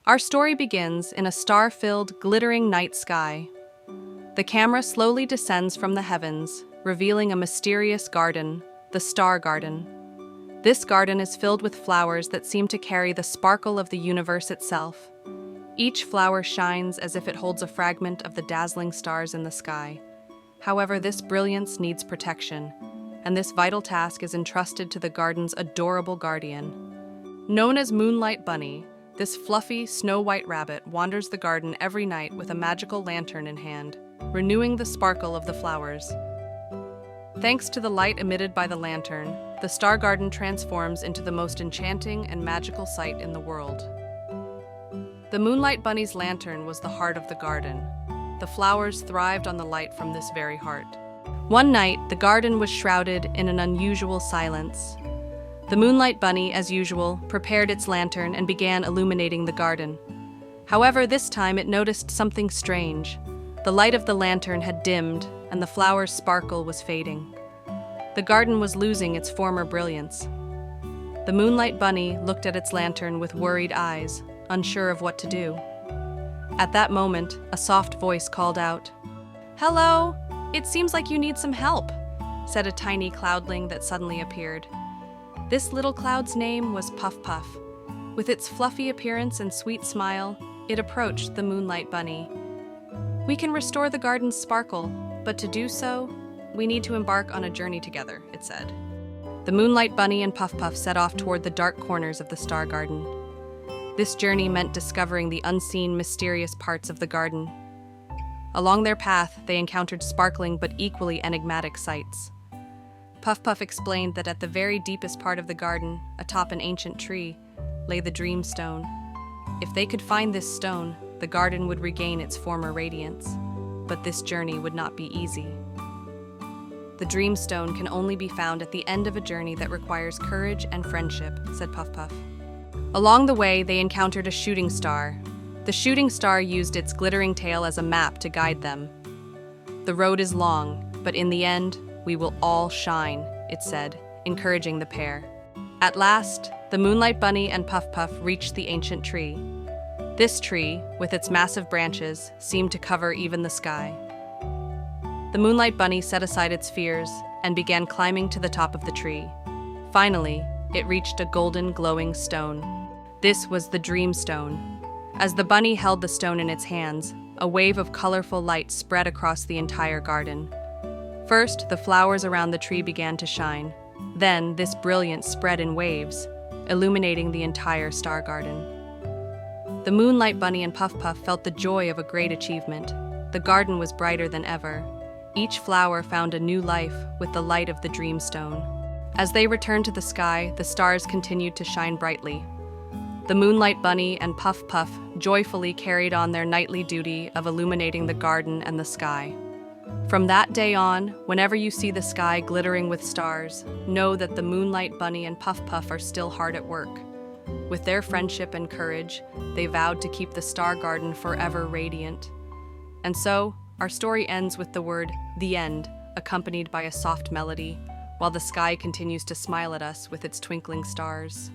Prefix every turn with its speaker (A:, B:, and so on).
A: Our story begins in a star-filled, glittering night sky. The camera slowly descends from the heavens, revealing a mysterious garden, the Star Garden. This garden is filled with flowers that seem to carry the sparkle of the universe itself. Each flower shines as if it holds a fragment of the dazzling stars in the sky. However, this brilliance needs protection, and this vital task is entrusted to the garden's adorable guardian. Known as Moonlight Bunny, this fluffy, snow-white rabbit wanders the garden every night with a magical lantern in hand, renewing the sparkle of the flowers. Thanks to the light emitted by the lantern, the Star Garden transforms into the most enchanting and magical sight in the world. The Moonlight Bunny's lantern was the heart of the garden. The flowers thrived on the light from this very heart. One night, the garden was shrouded in an unusual silence. The Moonlight Bunny, as usual, prepared its lantern and began illuminating the garden. However, this time it noticed something strange. The light of the lantern had dimmed, and the flower's sparkle was fading. The garden was losing its former brilliance. The Moonlight Bunny looked at its lantern with worried eyes, unsure of what to do. At that moment, a soft voice called out, "Hello! It seems like you need some help," said a tiny cloudling that suddenly appeared. This little cloud's name was Puffpuff. With its fluffy appearance and sweet smile, it approached the Moonlight Bunny. "We can restore the garden's sparkle, but to do so, we need to embark on a journey together," it said. The Moonlight Bunny and Puffpuff set off toward the dark corners of the Star Garden. This journey meant discovering the unseen, mysterious parts of the garden. Along their path, they encountered sparkling but equally enigmatic sights. Puffpuff explained that at the very deepest part of the garden, atop an ancient tree, lay the Dream Stone. If they could find this stone, the garden would regain its former radiance. But this journey would not be easy. The Dream Stone can only be found at the end of a journey that requires courage and friendship, said Puffpuff. Along the way, they encountered a shooting star. The shooting star used its glittering tail as a map to guide them. "The road is long, but in the end, we will all shine," it said, encouraging the pair. At last, the Moonlight Bunny and Puffpuff reached the ancient tree. This tree, with its massive branches, seemed to cover even the sky. The Moonlight Bunny set aside its fears and began climbing to the top of the tree. Finally, it reached a golden, glowing stone. This was the Dream Stone. As the bunny held the stone in its hands, a wave of colorful light spread across the entire garden. First, the flowers around the tree began to shine. Then, this brilliance spread in waves, illuminating the entire Star Garden. The Moonlight Bunny and Puffpuff felt the joy of a great achievement. The garden was brighter than ever. Each flower found a new life with the light of the Dream Stone. As they returned to the sky, the stars continued to shine brightly. The Moonlight Bunny and Puffpuff joyfully carried on their nightly duty of illuminating the garden and the sky. From that day on, whenever you see the sky glittering with stars, know that the Moonlight Bunny and Puffpuff are still hard at work. With their friendship and courage, they vowed to keep the Star Garden forever radiant. And so, our story ends with the word, "the end," accompanied by a soft melody, while the sky continues to smile at us with its twinkling stars.